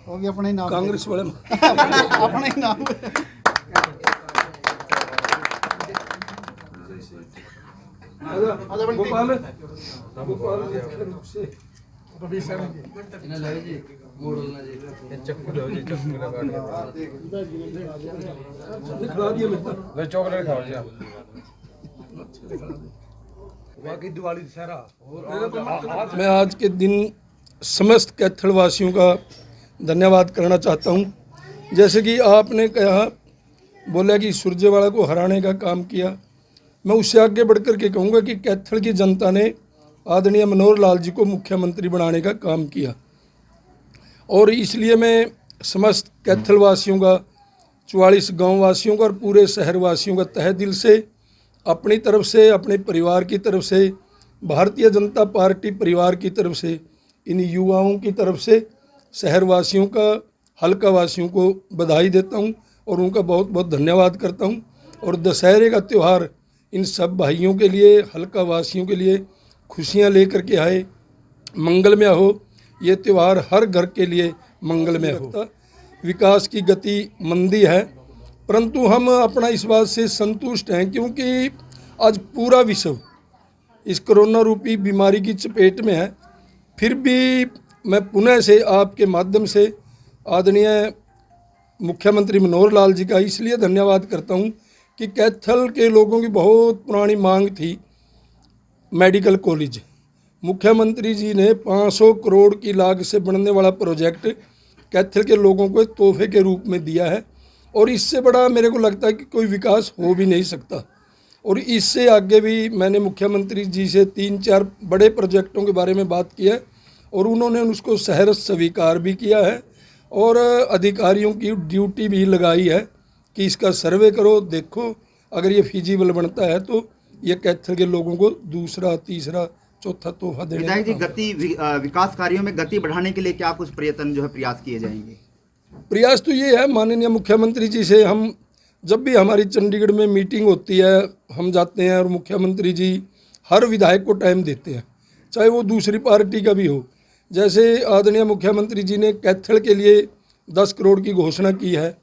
वो भी अपने ही नाम कांग्रेस वाले अपने ही नाम गोपाल दिखला दिया मैं चॉकलेट खाओ जी बाकी दिवाली दशहरा। मैं आज के दिन समस्त कैथल वासियों का धन्यवाद करना चाहता हूं। जैसे कि आपने कहा बोला कि सुरजेवाला को हराने का काम किया, मैं उससे आगे बढ़कर के कहूँगा कि कैथल की जनता ने आदरणीय मनोहर लाल जी को मुख्यमंत्री बनाने का काम किया और इसलिए मैं समस्त कैथल वासियों का, 44 गांव वासियों का और पूरे शहर वासियों का तहे दिल से, अपनी तरफ से, अपने परिवार की तरफ से, भारतीय जनता पार्टी परिवार की तरफ से, इन युवाओं की तरफ से शहर वासियों का, हल्का वासियों को बधाई देता हूं और उनका बहुत बहुत धन्यवाद करता हूं। और दशहरे का त्यौहार इन सब भाइयों के लिए, हल्का वासियों के लिए खुशियां लेकर के आए, मंगलमय हो। ये त्यौहार हर घर के लिए मंगलमय हो। विकास की गति मंदी है, परंतु हम अपना इस बात से संतुष्ट हैं क्योंकि आज पूरा विश्व इस कोरोना रूपी बीमारी की चपेट में है। फिर भी मैं पुनः से आपके माध्यम से आदरणीय मुख्यमंत्री मनोहर लाल जी का इसलिए धन्यवाद करता हूं कि कैथल के लोगों की बहुत पुरानी मांग थी मेडिकल कॉलेज। मुख्यमंत्री जी ने 500 करोड़ की लागत से बनने वाला प्रोजेक्ट कैथल के लोगों को तोहफे के रूप में दिया है और इससे बड़ा मेरे को लगता है कि कोई विकास हो भी नहीं सकता। और इससे आगे भी मैंने मुख्यमंत्री जी से 3-4 बड़े प्रोजेक्टों के बारे में बात की है और उन्होंने उसको सहर्ष स्वीकार भी किया है और अधिकारियों की ड्यूटी भी लगाई है कि इसका सर्वे करो, देखो अगर ये फिजिबल बनता है तो ये कैथल के लोगों को दूसरा, तीसरा, चौथा तोहफा देने। विधायक जी, विकास कार्यों में गति बढ़ाने के लिए क्या कुछ प्रयास किए जाएंगे? प्रयास तो ये है, माननीय मुख्यमंत्री जी से हम जब भी हमारी चंडीगढ़ में मीटिंग होती है हम जाते हैं और मुख्यमंत्री जी हर विधायक को टाइम देते हैं, चाहे वो दूसरी पार्टी का भी हो। जैसे आदरणीय मुख्यमंत्री जी ने कैथल के लिए 10 करोड़ की घोषणा की है,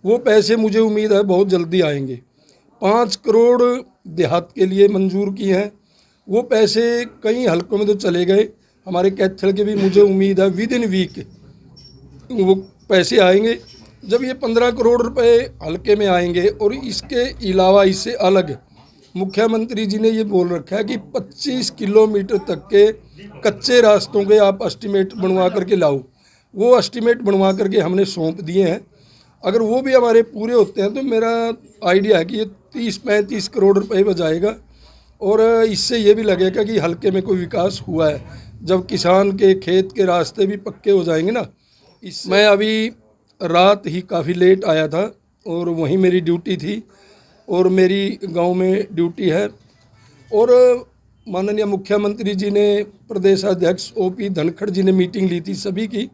वो पैसे मुझे उम्मीद है बहुत जल्दी आएंगे। 5 करोड़ देहात के लिए मंजूर किए हैं, वो पैसे कई हलकों में तो चले गए, हमारे कैथल के भी मुझे उम्मीद है विद इन वीक वो पैसे आएंगे। जब ये 15 करोड़ रुपए हल्के में आएंगे और इसके अलावा इससे अलग मुख्यमंत्री जी ने ये बोल रखा है कि 25 किलोमीटर तक के कच्चे रास्तों के आप एस्टीमेट बनवा करके लाओ। वो एस्टीमेट बनवा करके हमने सौंप दिए हैं। अगर वो भी हमारे पूरे होते हैं तो मेरा आइडिया है कि ये 30-35 करोड़ रुपए बचाएगा और इससे ये भी लगेगा कि हल्के में कोई विकास हुआ है। जब किसान के खेत के रास्ते भी पक्के हो जाएंगे ना। मैं अभी रात ही काफ़ी लेट आया था और वहीं मेरी ड्यूटी थी और मेरी गांव में ड्यूटी है और माननीय मुख्यमंत्री जी ने, प्रदेश अध्यक्ष OP धनखड़ जी ने मीटिंग ली थी सभी की।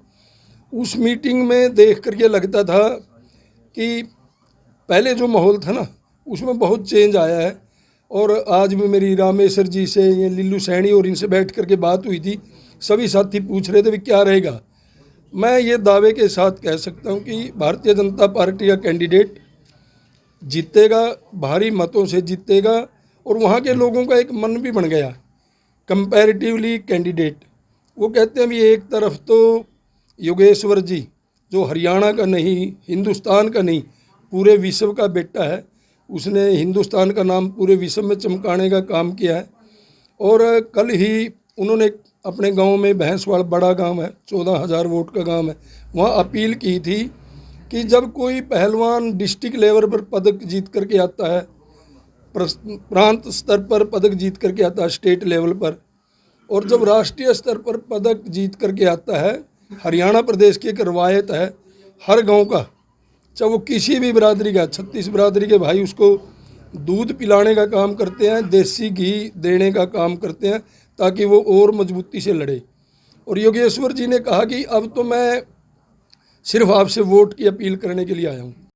उस मीटिंग में देख कर ये लगता था कि पहले जो माहौल था ना उसमें बहुत चेंज आया है। और आज भी मेरी रामेश्वर जी से, ये लिल्लू सैनी और इनसे बैठ कर के बात हुई थी, सभी साथी पूछ रहे थे भी क्या रहेगा। मैं ये दावे के साथ कह सकता हूँ कि भारतीय जनता पार्टी का कैंडिडेट जीतेगा, भारी मतों से जीतेगा और वहाँ के लोगों का एक मन भी बन गया कंपैरेटिवली कैंडिडेट। वो कहते हैं भी एक तरफ तो योगेश्वर जी जो हरियाणा का नहीं, हिंदुस्तान का नहीं, पूरे विश्व का बेटा है, उसने हिंदुस्तान का नाम पूरे विश्व में चमकाने का काम किया है। और कल ही उन्होंने अपने गांव में, भैंसवाड़ बड़ा गांव है, 14,000 वोट का गांव है, वहाँ अपील की थी कि जब कोई पहलवान डिस्ट्रिक्ट लेवल पर पदक जीत करके आता है, प्रांत स्तर पर पदक जीत करके आता है, स्टेट लेवल पर, और जब राष्ट्रीय स्तर पर पदक जीत करके आता है, हरियाणा प्रदेश की एक रवायत है हर गांव का, चाहे वो किसी भी बिरादरी का, 36 बिरादरी के भाई उसको दूध पिलाने का काम करते हैं, देसी घी देने का काम करते हैं ताकि वो और मजबूती से लड़े। और योगेश्वर जी ने कहा कि अब तो मैं सिर्फ आपसे वोट की अपील करने के लिए आया हूँ।